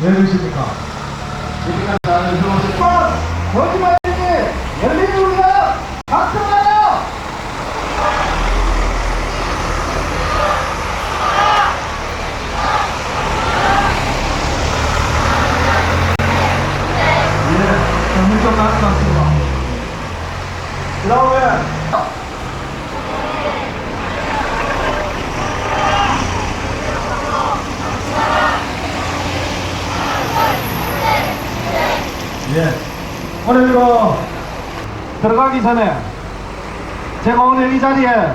왜 그러십니까? 여기까지 나는 들어오십니까? 거짓말이지! 열린 우리가 박수하라! 예, 전문적 말씀하십니다. 그 다음에 예. 오늘 들어가기 전에 제가 오늘 이 자리에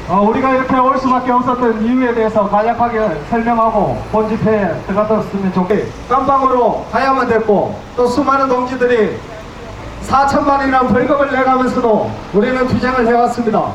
우리가 이렇게 올 수밖에 없었던 이유에 대해서 간략하게 설명하고 본 집회에 들어갔으면 좋겠고, 깜방으로 가야만 됐고 또 수많은 동지들이 4천만이라는 벌금을 내가면서도 우리는 투쟁을 해왔습니다.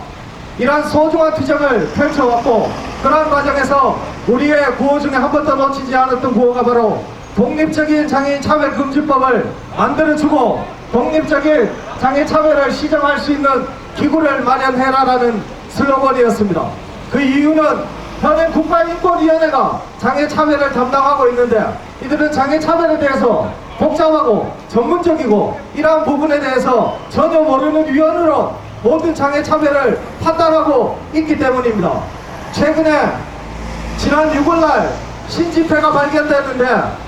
이러한 소중한 투쟁을 펼쳐왔고, 그러한 과정에서 우리의 구호 중에 한 번도 놓치지 않았던 구호가 바로 독립적인 장애인 차별금지법을 만들어주고 독립적인 장애 차별을 시정할 수 있는 기구를 마련해라라는 슬로건이었습니다. 그 이유는 현행 국가인권위원회가 장애 차별을 담당하고 있는데, 이들은 장애 차별에 대해서 복잡하고 전문적이고 이러한 부분에 대해서 전혀 모르는 위원으로 모든 장애 차별을 판단하고 있기 때문입니다. 최근에 지난 6월날 신집회가 발견됐는데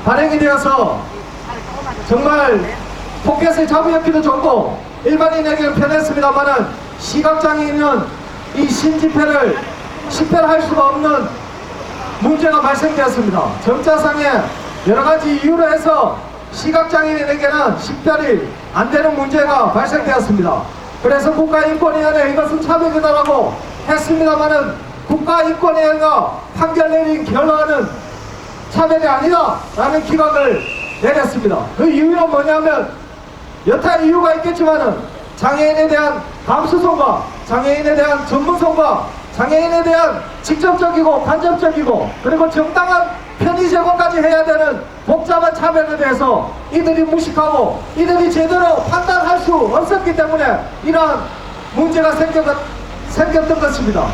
발행이 되어서 정말 포켓을 잡으기도 좋고 일반인에게는 편했습니다만은 시각장애인은 이 신집회를 식별할 수가 없는 문제가 발생되었습니다. 점자상에 여러가지 이유로 해서 시각장애인에게는 식별이 안되는 문제가 발생되었습니다. 그래서 국가인권위원회 이것은 차별이다라고 했습니다만은 국가인권위원회가 판결 내린 결과는 차별이 아니다 라는 기각을 내렸습니다. 그 이유는 뭐냐면 여타 이유가 있겠지만은 장애인에 대한 감수성과 장애인에 대한 전문성과 장애인에 대한 직접적이고 간접적이고 그리고 정당한 편의 제공까지 해야 되는 복잡한 차별에 대해서 이들이 무식하고 이들이 제대로 판단할 수 없었기 때문에 이러한 문제가 생겼던 것입니다.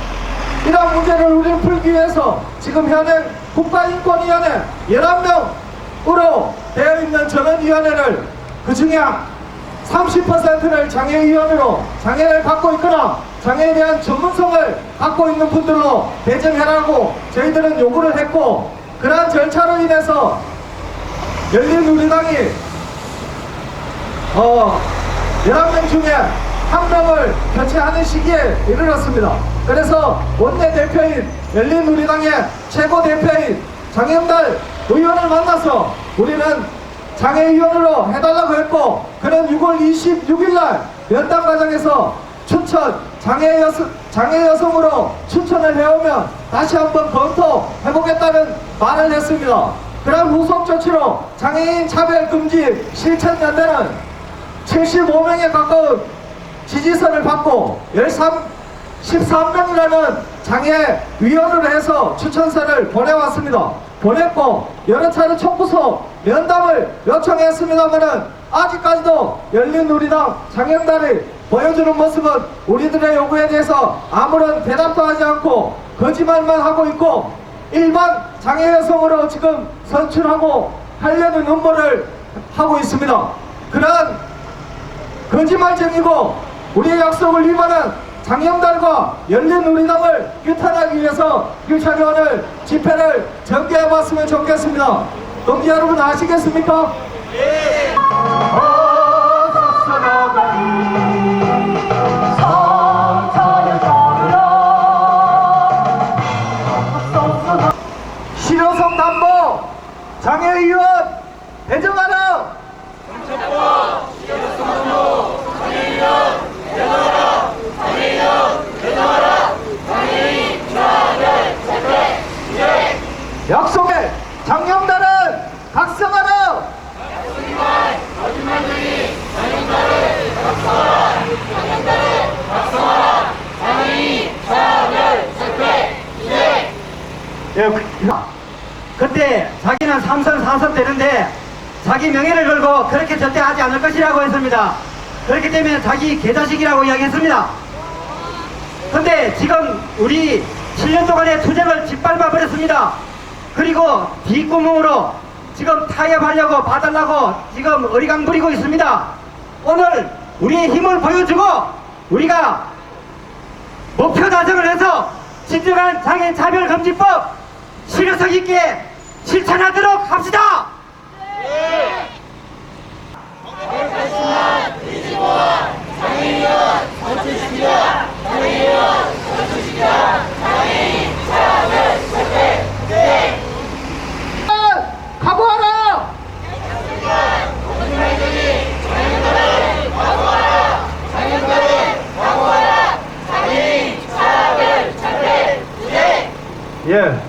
이러한 문제를 우리는 풀기 위해서 지금 현행 국가인권위원회 11명으로 되어 있는 전원위원회를 그 중에 30%를 장애위원으로 장애를 갖고 있거나 장애에 대한 전문성을 갖고 있는 분들로 배정해라고 저희들은 요구를 했고, 그러한 절차로 인해서 열린우리당이 11명 중에 한 명을 교체하는 시기에 이르렀습니다. 그래서 원내대표인 열린우리당의 최고 대표인 장영달 의원을 만나서 우리는 장애위원으로 해달라고 했고, 그는 6월 26일날 면담 과정에서 추천 장애 여성으로 추천을 해오면 다시 한번 검토해보겠다는 말을 했습니다. 그런 후속 조치로 장애인 차별금지 실천연대는 75명에 가까운 지지서를 받고 13명이라는 장애위원으로 해서 추천서를 보내왔습니다. 보냈고 여러 차례 촉구서 면담을 요청했습니다만은 아직까지도 열린우리당 장영달이 보여주는 모습은 우리들의 요구에 대해서 아무런 대답도 하지 않고 거짓말만 하고 있고, 일반 장애 여성으로 지금 선출하고 하려는 음모를 하고 있습니다. 그러한 거짓말쟁이고 우리의 약속을 위반한 장영달과 열린우리당을 규탄하기 위해서 유차게 오늘 집회를 전개해봤으면 좋겠습니다. 동지 여러분 아시겠습니까? 예! 실효성 담보 장애위원 배정하라! 실효성 담보 장애위원 배정하라! 장애위원 배정하라! 장애인 차별 제재 시행! 약속해! 장영달은 각성하라! 거짓말쟁이 장영달을 각성하라! 장영달을 각성하라! 장애인 차별 제재 시행! 그때 자기는 3선 4선 되는데 자기 명예를 걸고 그렇게 절대 하지 않을 것이라고 했습니다. 그렇기 때문에 자기 개자식이라고 이야기했습니다. 근데 지금 우리 7년 동안의 투쟁을 짓밟아 버렸습니다. 그리고 뒷구멍으로 지금 타협하려고 봐달라고 지금 어리광 부리고 있습니다. 오늘 우리의 힘을 보여주고 우리가 목표 달성을 해서 진정한 장애인 차별금지법 실효성 있게 실천하도록 합시다. 각오하라! 예.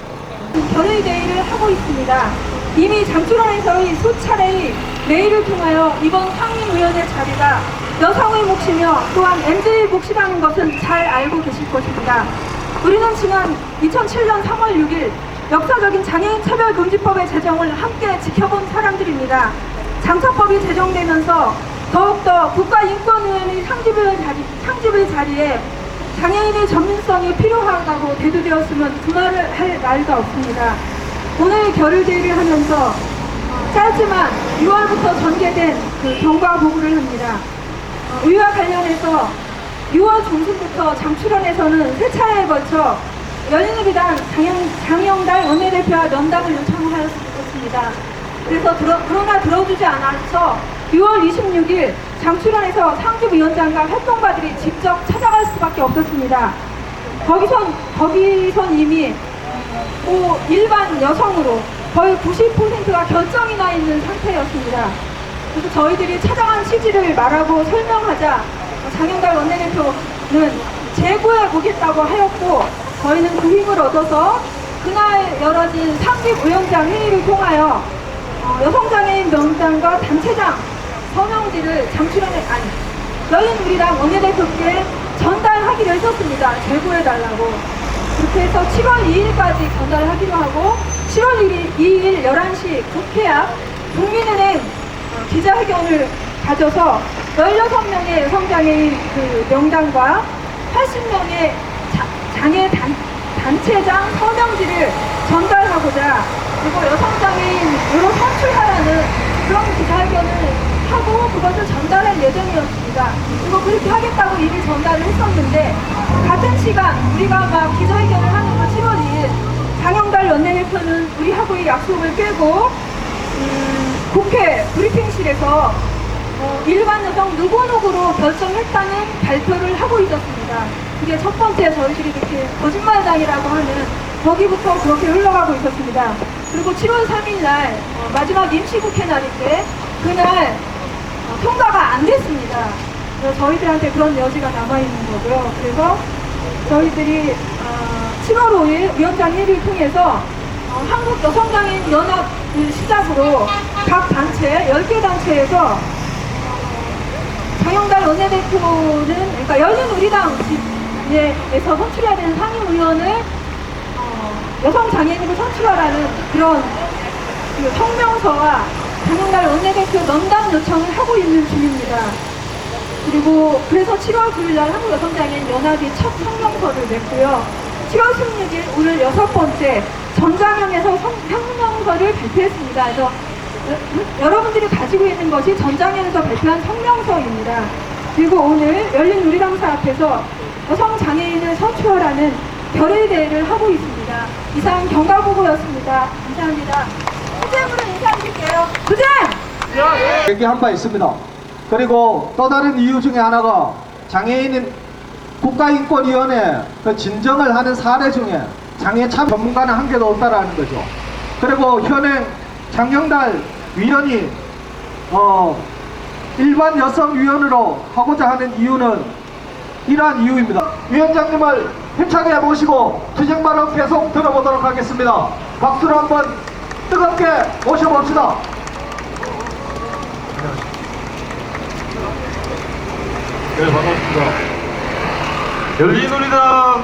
결의 대의를 하고 있습니다. 이미 장출원에서의 수차례의 메일을 통하여 이번 상임위원회 자리가 여성의 몫이며 또한 MZ의 몫이라는 것은 잘 알고 계실 것입니다. 우리는 지난 2007년 3월 6일 역사적인 장애인 차별금지법의 제정을 함께 지켜본 사람들입니다. 장차법이 제정되면서 더욱더 국가인권위원회 상집의 자리에 장애인의 전문성이 필요하다고 대두되었으면 두말을 할 말도 없습니다. 오늘 결의대회를 하면서 짧지만 6월부터 전개된 그 경과 보고를 합니다. 이와 관련해서 6월 중순부터 장출원에서는 세 차례에 걸쳐 열린우리당 장영달 원내대표와 면담을 요청하였습니다. 그래서 그러나 들어주지 않아서 6월 26일 장출원에서 상주위원장과 활동가들이 직접 찾아갈 수밖에 없었습니다. 거기선 이미 일반 여성으로 거의 90%가 결정이 나 있는 상태였습니다. 그래서 저희들이 찾아간 취지를 말하고 설명하자 장영달 원내대표는 재구해보겠다고 하였고, 저희는 그 힘을 얻어서 그날 열어진 상임위원장 회의를 통하여 여성장애인 명단과 단체장 서명지를 장출원에 열린우리당 원내대표께 전달하기로 했었습니다. 제보해달라고. 그렇게 해서 7월 2일까지 전달하기로 하고 7월 2일 11시 국회 앞 국민은행 기자회견을 가져서 16명의 여성장애인 그 명단과 80명의 장애 단체장 서명지를 전달하고자, 그리고 여성장애인으로 선출하라는 그런 기자회견을 하고 그것을 전달할 예정이었습니다. 그리고 그렇게 하겠다고 이미 전달을 했었는데, 같은 시간 우리가 막 기자회견을 하는 건 7월 2일 장영달 원내대표는 우리하고의 약속을 깨고 국회 브리핑실에서 일반 여성 누구누구로 결정했다는 발표를 하고 있었습니다. 그게 첫 번째 저희들이 이렇게 거짓말당이라고 하는 거기부터 그렇게 흘러가고 있었습니다. 그리고 7월 3일 날 마지막 임시국회 날인데 그날 통과가 안 됐습니다. 그래서 저희들한테 그런 여지가 남아있는 거고요. 그래서 저희들이 7월 5일 위원장 회의를 통해서 한국여성장애인연합을 시작으로 각 단체, 10개 단체에서 장영달 원내대표는, 그러니까 열린우리당에서 선출해야 되는 상임위원을 여성장애인으로 선출하라는 그런 그 성명서와 장영달 원내대표 면담 요청을 하고 있는 중입니다. 그리고 그래서 7월 9일날 한국여성장애인연합이 첫 성명서를 냈고요. 7월 16일 오늘 6번째 전장현에서 성명서를 발표했습니다. 그래서 여러분들이 가지고 있는 것이 전장현에서 발표한 성명서입니다. 그리고 오늘 열린우리당사 앞에서 여성장애인을 선출하라는 결의대회를 하고 있습니다. 이상 경과보고였습니다. 감사합니다. 후재물은 인사드릴게요. 후재! 얘기한 바 있습니다. 그리고 또 다른 이유 중에 하나가 장애인 국가인권위원회 그 진정을 하는 사례 중에 장애 참 전문가는 한 개도 없다라는 거죠. 그리고 현행 장영달 위원이 일반 여성위원으로 하고자 하는 이유는 이러한 이유입니다. 위원장님을 힘차게 모시고 투쟁 발언 계속 들어보도록 하겠습니다. 박수로 한번 뜨겁게 모셔봅시다. 네, 반갑습니다. 열린우리당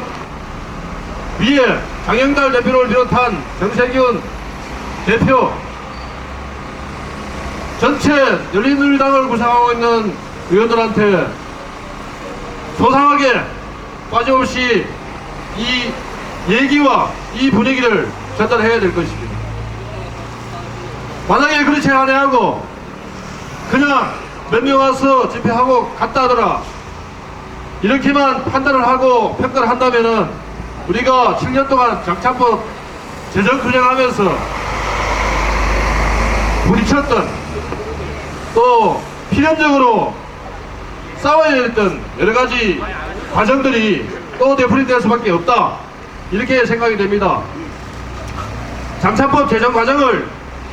위에 장영달 대표를 비롯한 정세균 대표, 전체 열린우리당을 구성하고 있는 의원들한테 소상하게 빠짐없이 이 얘기와 이 분위기를 전달해야 될 것입니다. 만약에 그렇지 않아하고 그냥 몇 명 와서 집회하고 갔다 하더라 이렇게만 판단을 하고 평가를 한다면은 우리가 7년 동안 장차법 재정 근영하면서 부딪혔던 또 필연적으로 싸워야 했던 여러 가지 과정들이 또 되풀이될 수밖에 없다 이렇게 생각이 됩니다. 장차법 제정 과정을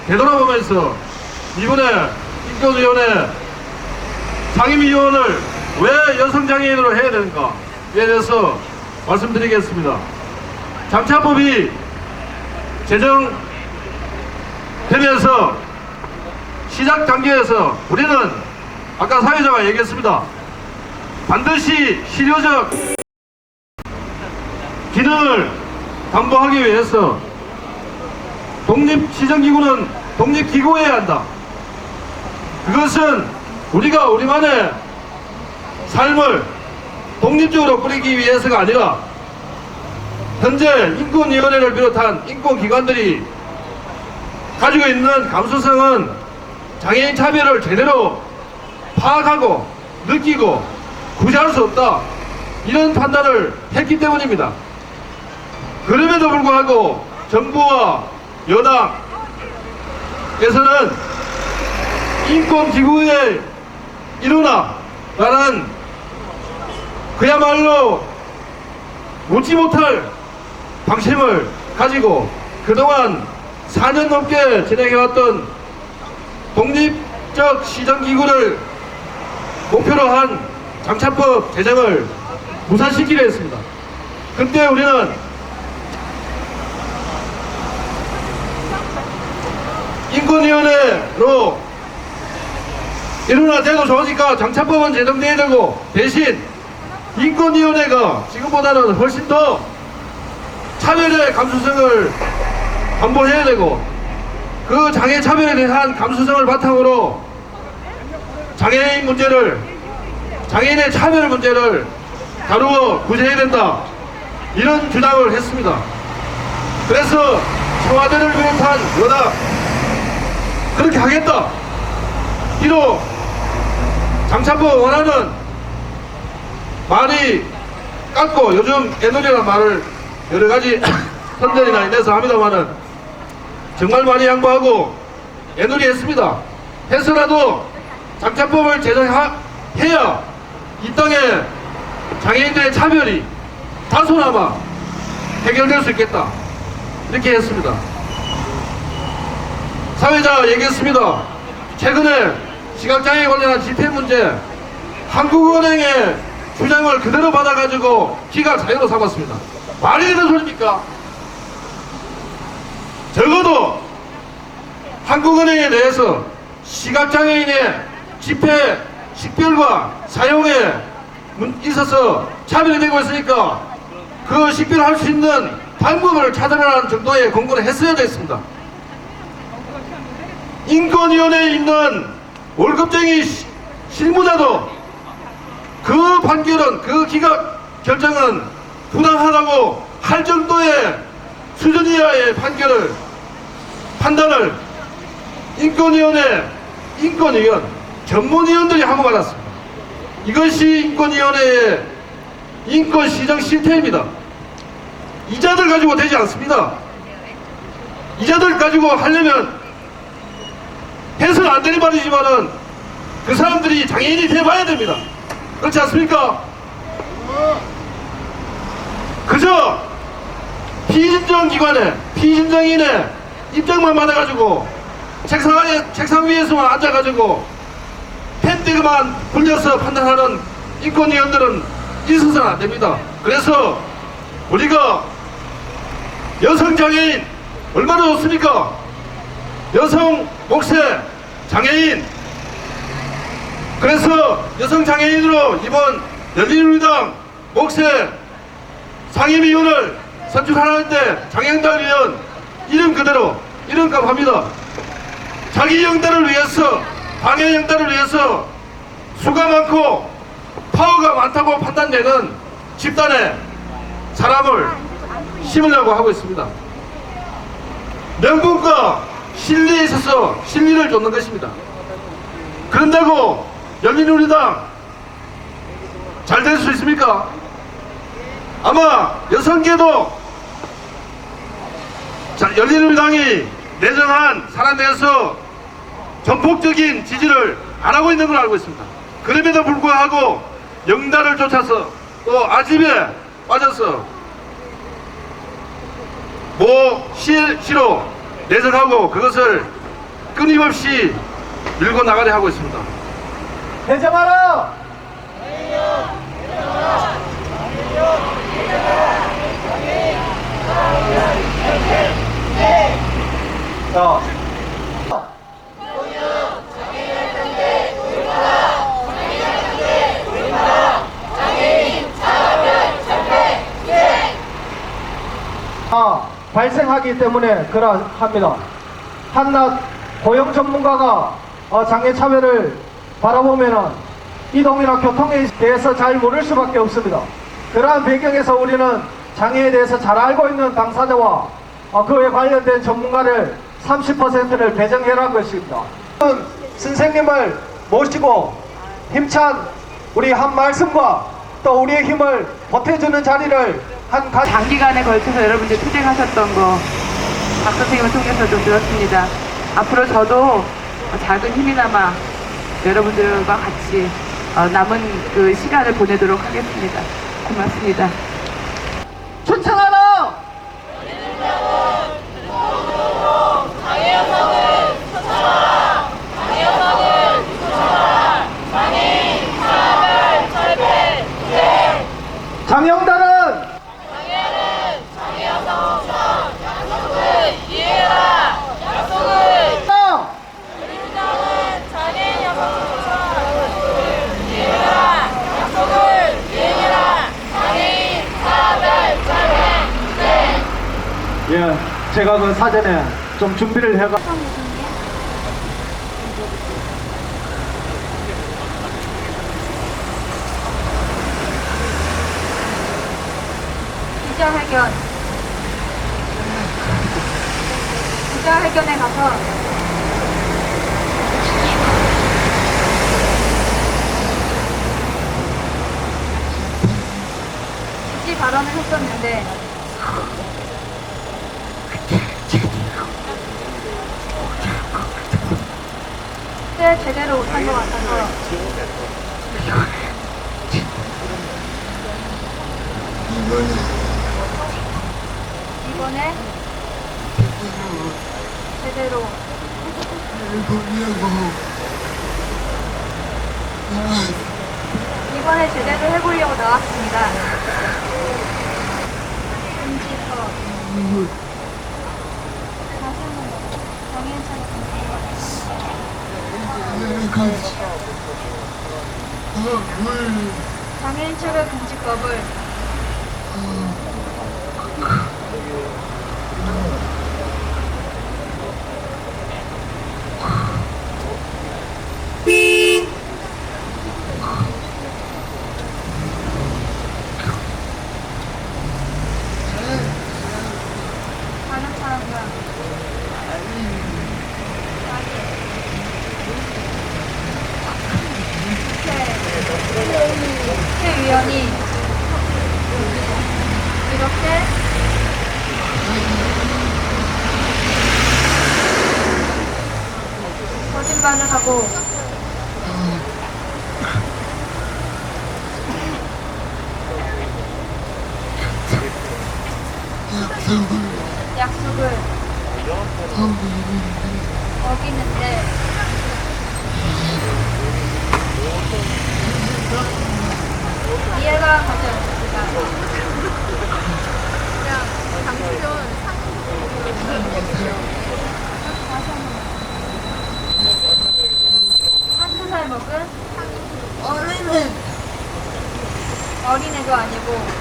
되돌아보면서 이번에 인권위원회 상임위원을 왜 여성장애인으로 해야 되는가에 대해서 말씀드리겠습니다. 장차법이 제정되면서 시작 단계에서 우리는 아까 사회자가 얘기했습니다. 반드시 실효적 기능을 담보하기 위해서 독립시정기구는 독립기구해야 한다. 그것은 우리가 우리만의 삶을 독립적으로 꾸리기 위해서가 아니라 현재 인권위원회를 비롯한 인권기관들이 가지고 있는 감수성은 장애인 차별을 제대로 파악하고 느끼고 구제할 수 없다 이런 판단을 했기 때문입니다. 그럼에도 불구하고 정부와 여당에서는 인권기구의 일원화라는 그야말로 묻지 못할 방침을 가지고 그동안 4년 넘게 진행해왔던 독립적 시정기구를 목표로 한 장차법 제정을 무산시키려 했습니다. 그때 우리는 인권위원회로 일어나돼도 좋으니까 장차법은 제정돼야 되고 대신 인권위원회가 지금보다는 훨씬 더 차별의 감수성을 담보해야 되고 그 장애 차별에 대한 감수성을 바탕으로 장애인 문제를 장애인의 차별 문제를 다루어 구제해야 된다 이런 주장을 했습니다. 그래서 청와대를 비롯한 여당 그렇게 하겠다. 비록 장차법 원하는 말이 깎고 요즘 애놀이라는 말을 여러가지 선전이나 인해서 합니다만은 정말 많이 양보하고 애놀이 했습니다. 해서라도 장차법을 제정해야 이 땅에 장애인들의 차별이 다소나마 해결될 수 있겠다 이렇게 했습니다. 사회자 얘기했습니다. 최근에 시각장애 관련한 집회 문제 한국은행의 주장을 그대로 받아가지고 기각 사유로 삼았습니다. 말이 되는 소리입니까? 적어도 한국은행에 대해서 시각장애인의 집회 식별과 사용에 있어서 차별이 되고 있으니까 그 식별할 수 있는 방법을 찾아내라는 정도의 권고를 했어야 됐습니다. 인권위원회에 있는 월급쟁이 실무자도 그 판결은 그 기각 결정은 부당하다고 할 정도의 수준 이하의 판단을 인권위원회 인권위원 전문위원들이 하고 말았습니다. 이것이 인권위원회의 인권시정 실태입니다. 이자들 가지고 되지 않습니다. 이자들 가지고 하려면 해서는 안 되는 말이지만은 그 사람들이 장애인이 돼봐야 됩니다. 그렇지 않습니까? 그저 피진정기관에 피진정인의 입장만 받아가지고 책상 위에서만 앉아가지고 펜대그만 굴려서 판단하는 인권위원들은 있어서는 안 됩니다. 그래서 우리가 여성장애인 얼마나 좋습니까? 여성 목세 장애인 그래서 여성장애인으로 이번 열린우리당 목세 상임위원을 선출하는데 장영달위원 이름 그대로 이름값 합니다. 자기 영달을 위해서 당의 영달을 위해서 수가 많고 파워가 많다고 판단되는 집단에 사람을 심으려고 하고 있습니다. 명분과 실리에 있어서 실리를 쫓는 것입니다. 그런다고 열린우리당 잘 될 수 있습니까? 아마 여성계도 열린우리당이 내정한 사람에서 전폭적인 지지를 안 하고 있는 걸 알고 있습니다. 그럼에도 불구하고 영달을 쫓아서 또 아집에 빠져서 시로 내정하고 그것을 끊임없이 밀고 나가려 하고 있습니다. 배정하라! 자, 발생하기 때문에 그러합니다. 한낱 고용 전문가가 장애 차별을 바라보면은 이동이나 교통에 대해서 잘 모를 수밖에 없습니다. 그러한 배경에서 우리는 장애에 대해서 잘 알고 있는 당사자와 그에 관련된 전문가를 30%를 배정해라는 것입니다. 선생님을 모시고 힘찬 우리 한 말씀과 또 우리의 힘을 보태주는 자리를 장기간에 걸쳐서 여러분들 투쟁하셨던 거 박 선생님을 통해서도 들었습니다. 앞으로 저도 작은 힘이나마 여러분들과 같이 남은 그 시간을 보내도록 하겠습니다. 고맙습니다. 추천하라! 장영단은 예, 제가 그 사전에 좀 준비를 해가. 기자회견에 가서 지지 발언을 했었는데 그때 제대로 못한 것 같아서 이번에 제대로 이번에 제대로 해보려고 나왔습니다. 장애인 차별 금지법을 다른 사람과 국회의원이 이렇게 거짓말을 하고 약속을 어기는데 이해가 가지 않습니다. 한두 살 먹은 어린애도 아니고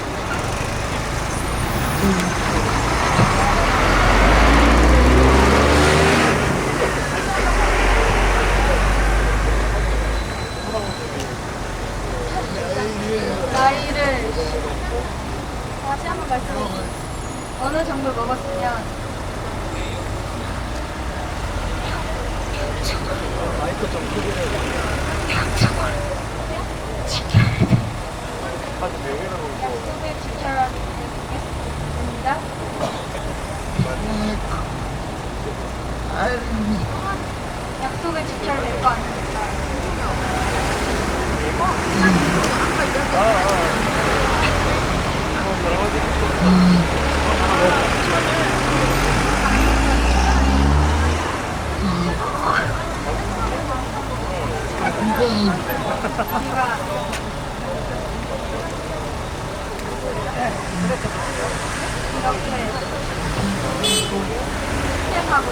나이를 다시 한번 말씀해주세요. 어느 정도 먹었으면 약속을 지켜야 될 거 아닙니까? 시행하고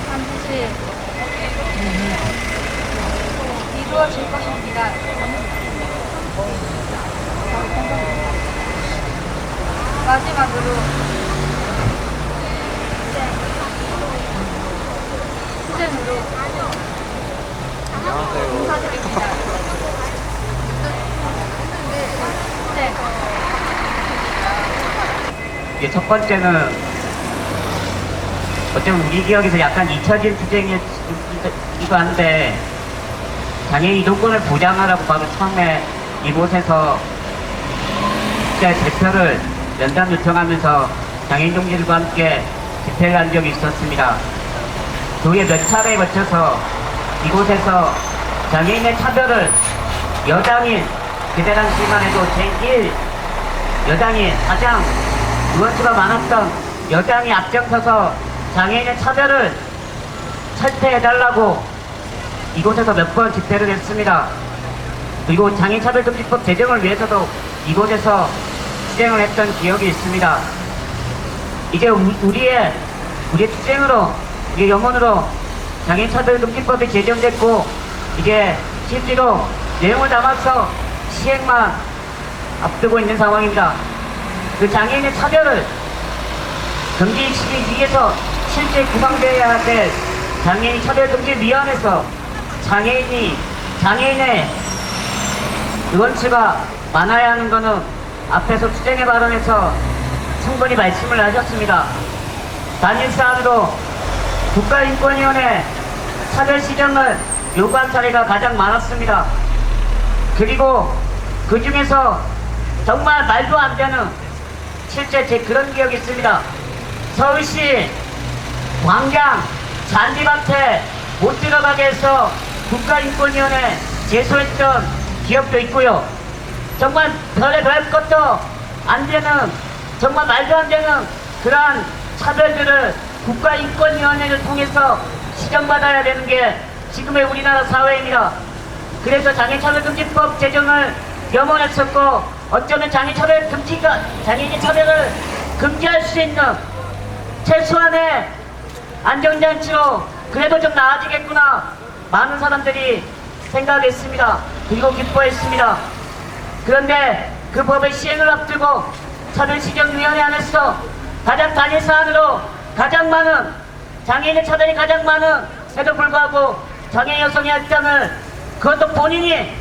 반드시 이루어질 것입니다. 마지막으로 투쟁으로 감사드립니다. 투쟁. 이게 첫 번째는 어쩌면 우리 기억에서 약간 잊혀진 투쟁이기도 한데 장애인 이동권을 보장하라고 바로 처음에 이곳에서 국제 대표를 연단 요청하면서 장애인 동지들과 함께 집회를 한 적이 있었습니다. 그 후에 몇 차례에 거쳐서 이곳에서 장애인의 차별을 여당인 그때 당시만 해도 제1 여당인 가장 의원수가 많았던 여당이 앞장서서 장애인의 차별을 철폐해달라고 이곳에서 몇 번 집회를 했습니다. 그리고 장애인차별금지법 제정을 위해서도 이곳에서 투쟁을 했던 기억이 있습니다. 이제 우리의 투쟁으로, 우리의 영혼으로 장애인차별금지법이 제정됐고 이제 실제로 내용을 담아서 시행만 앞두고 있는 상황입니다. 그 장애인의 차별을 금지시키기 위해서 실제 구성되어야 될 장애인 차별금지위원회에서 장애인의 의원수가 많아야 하는 것은 앞에서 투쟁의 발언에서 충분히 말씀을 하셨습니다. 단일사안으로 국가인권위원회 차별 시정을 요구한 사례가 가장 많았습니다. 그리고 그 중에서 정말 말도 안 되는 실제 제 그런 기억이 있습니다. 서울시 광장 잔디밭에 못 들어가게 해서 국가인권위원회 제소했던 기억도 있고요. 정말 별의별 것도 안 되는, 정말 말도 안 되는 그러한 차별들을 국가인권위원회를 통해서 시정받아야 되는 게 지금의 우리나라 사회입니다. 그래서 장애차별금지법 제정을 염원했었고, 어쩌면 장애인의 차별을 금지할 수 있는 최소한의 안정장치로 그래도 좀 나아지겠구나 많은 사람들이 생각했습니다. 그리고 기뻐했습니다. 그런데 그 법의 시행을 앞두고 차별시정위원회 안에서 가장 단일사안으로 가장 많은 장애인의 차별이 가장 많은 에도 불구하고 장애인 여성의 할당을 그것도 본인이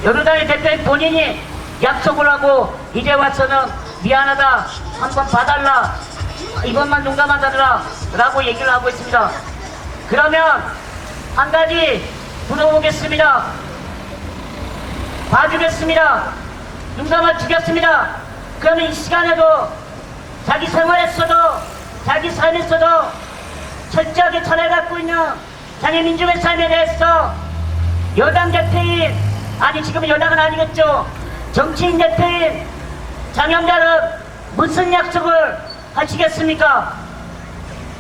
여론당의 대표인 본인이 약속을 하고 이제 와서는 미안하다 한번 봐달라 이것만 용감하다더라 라고 얘기를 하고 있습니다. 그러면 한 가지 물어보겠습니다. 봐주겠습니다. 용감을 주겠습니다. 그러면 이 시간에도 자기 생활에서도 자기 삶에서도 철저하게 전해갖고 있는 장애민중의 삶에 대해서 여당 대표인, 아니 지금은 여당은 아니겠죠, 정치인 대표인 장영자는 무슨 약속을 하시겠습니까?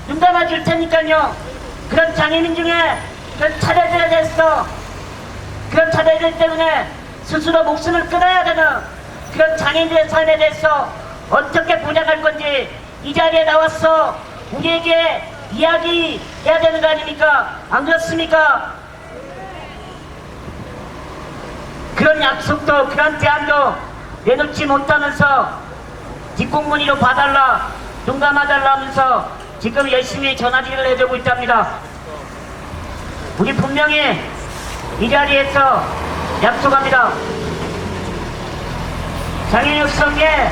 눈 감아 줄 테니까요. 그런 장애민중의 그런 차별들에 대해서 그런 차별들 때문에 스스로 목숨을 끊어야 되는 그런 장애인들의 삶에 대해서 어떻게 보장할 건지 이 자리에 나와서 우리에게 이야기해야 되는 거 아닙니까? 안 그렇습니까? 그런 약속도 그런 제안도 내놓지 못하면서 뒷공문의로 봐달라 눈 감아달라 하면서 지금 열심히 전화질을 해주고 있답니다. 우리 분명히 이 자리에서 약속합니다. 장애인협성계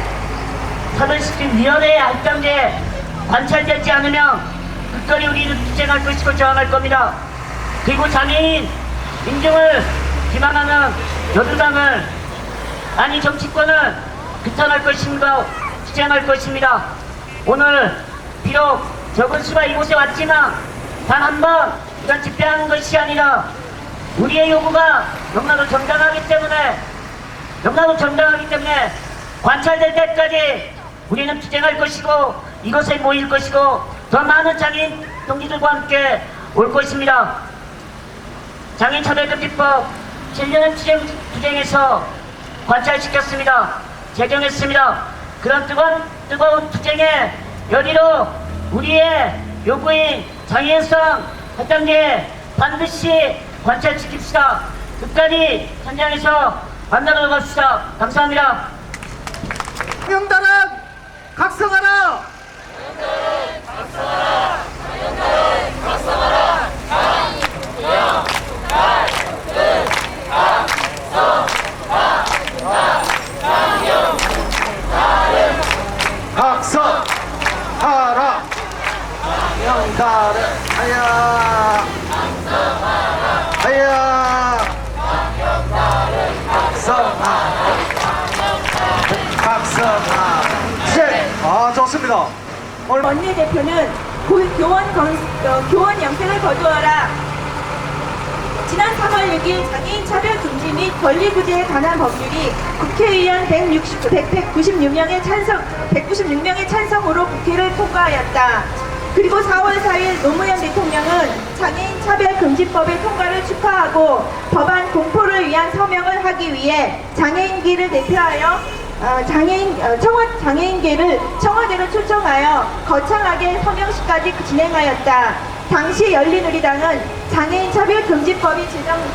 차별시킨 위원회의 할당제 관찰되지 않으면 끝까지 우리는 투쟁할 것이고 저항할 겁니다. 그리고 장애인 인증을 기망하는 여당을 아니 정치권을 규탄할 것인가 투쟁할 것입니다. 오늘 비록 적은 수가 이곳에 왔지만 단 한 번 이런 집회하는 것이 아니라 우리의 요구가 너무나도 정당하기 때문에 관찰될 때까지 우리는 투쟁할 것이고 이것에 모일 것이고 더 많은 장애인 동지들과 함께 올 것입니다. 장애인차별금지법 7년 투쟁에서 관찰시켰습니다. 제정했습니다. 그런 뜨거운 투쟁의 열의로 우리의 요구인 장애인성 할당제 반드시 관찰시킵시다. 끝까지 현장에서 만나러 갑시다. 감사합니다. 장영달은 각성하라! 각성하라! 장영달은 하야! 하야! 좋습니다. 원내대표는 교원 영생을 거두어라. 지난 3월 6일 장애인 차별 금지 및 권리 구제에 관한 법률이 국회의원 196명의 찬성으로 국회를 통과하였다. 그리고 4월 4일 노무현 대통령은 장애인 차별 금지법의 통과를 축하하고 법안 공포를 위한 서명을 하기 위해 장애인계를 대표하여 장애인계를 청와대로 초청하여 거창하게 서명식까지 진행하였다. 당시 열린우리당은 장애인 차별금지법이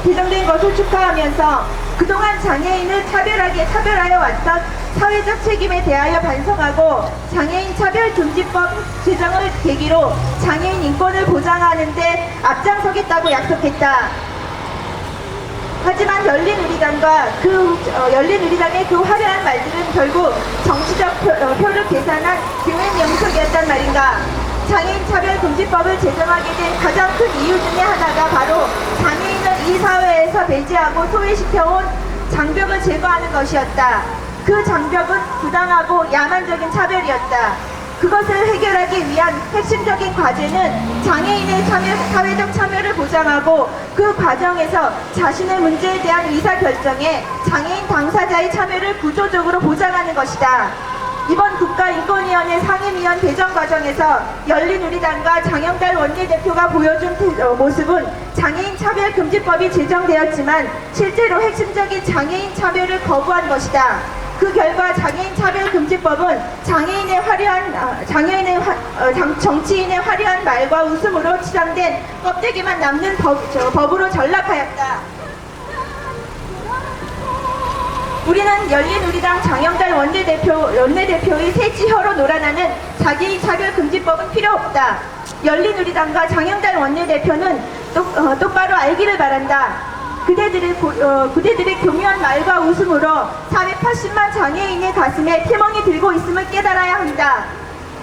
제정된 것을 축하하면서 그동안 장애인을 차별하여 왔던 사회적 책임에 대하여 반성하고 장애인 차별금지법 제정을 계기로 장애인 인권을 보장하는 데 앞장서겠다고 약속했다. 하지만 열린우리당의 그 화려한 말들은 결국 정치적 표를 계산한 교회 명목이었단 말인가. 장애인 차별금지법을 제정하게 된 가장 큰 이유 중에 하나가 바로 장애인을 이 사회에서 배제하고 소외시켜온 장벽을 제거하는 것이었다. 그 장벽은 부당하고 야만적인 차별이었다. 그것을 해결하기 위한 핵심적인 과제는 장애인의 사회적 참여를 보장하고 그 과정에서 자신의 문제에 대한 의사결정에 장애인 당사자의 참여를 구조적으로 보장하는 것이다. 이번 국가인권위원회 상임위원 배정 과정에서 열린우리당과 장영달 원내대표가 보여준 모습은 장애인 차별금지법이 제정되었지만 실제로 핵심적인 장애인 참여를 거부한 것이다. 그 결과 장애인 차별금지법은 정치인의 화려한 말과 웃음으로 치장된 껍데기만 남는 법으로 전락하였다. 우리는 열린우리당 장영달 원내대표의 새지혀로 놀아나는 장애인 차별금지법은 필요 없다. 열린우리당과 장영달 원내대표는 똑바로 알기를 바란다. 그대들의 교묘한 말과 웃음으로 480만 장애인의 가슴에 피멍이 들고 있음을 깨달아야 한다.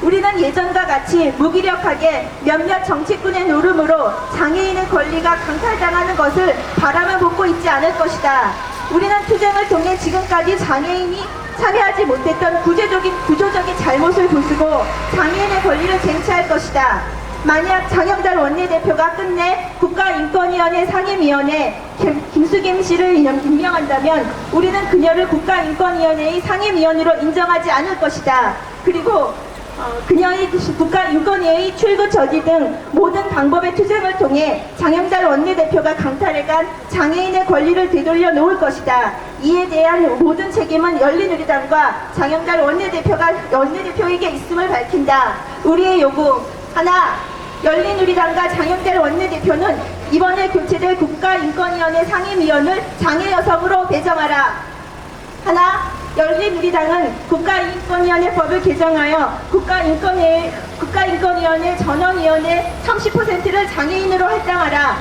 우리는 예전과 같이 무기력하게 몇몇 정치꾼의 노름으로 장애인의 권리가 강탈당하는 것을 바라만 보고 있지 않을 것이다. 우리는 투쟁을 통해 지금까지 장애인이 참여하지 못했던 구조적인 잘못을 부수고 장애인의 권리를 쟁취할 것이다. 만약 장영달 원내대표가 끝내 국가인권위원회 상임위원회 김수김 씨를 임명한다면 우리는 그녀를 국가인권위원회의 상임위원으로 인정하지 않을 것이다. 그리고 그녀의 국가인권위의 출구 저지 등 모든 방법의 투쟁을 통해 장영달 원내대표가 강탈해 간 장애인의 권리를 되돌려 놓을 것이다. 이에 대한 모든 책임은 열린우리당과 장영달 원내대표에게 있음을 밝힌다. 우리의 요구 하나, 열린우리당과 장영달 원내대표는 이번에 교체될 국가인권위원회 상임위원을 장애 여성으로 배정하라. 하나, 열린우리당은 국가인권위원회법을 개정하여 국가인권위원회 전원위원회 30%를 장애인으로 할당하라.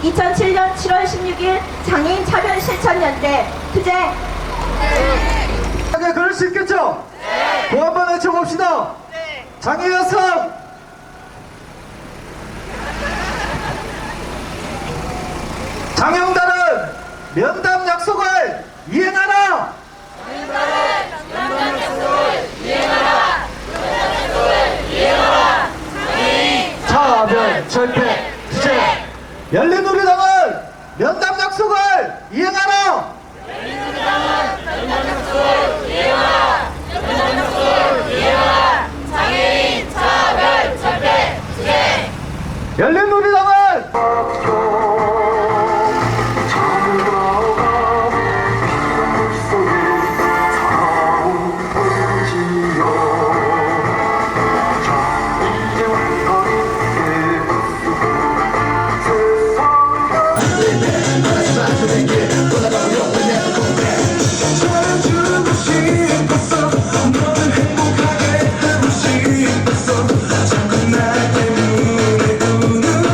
2007년 7월 16일 장애인 차별 실천연대 투쟁. 네, 그럴 수 있겠죠? 네. 또 한번 외쳐봅시다. 네. 장애 여성. 장영달은 면담 약속을 이행하라. 차별 철폐 투쟁. 열린우리당은 면담 약속을 이행하라.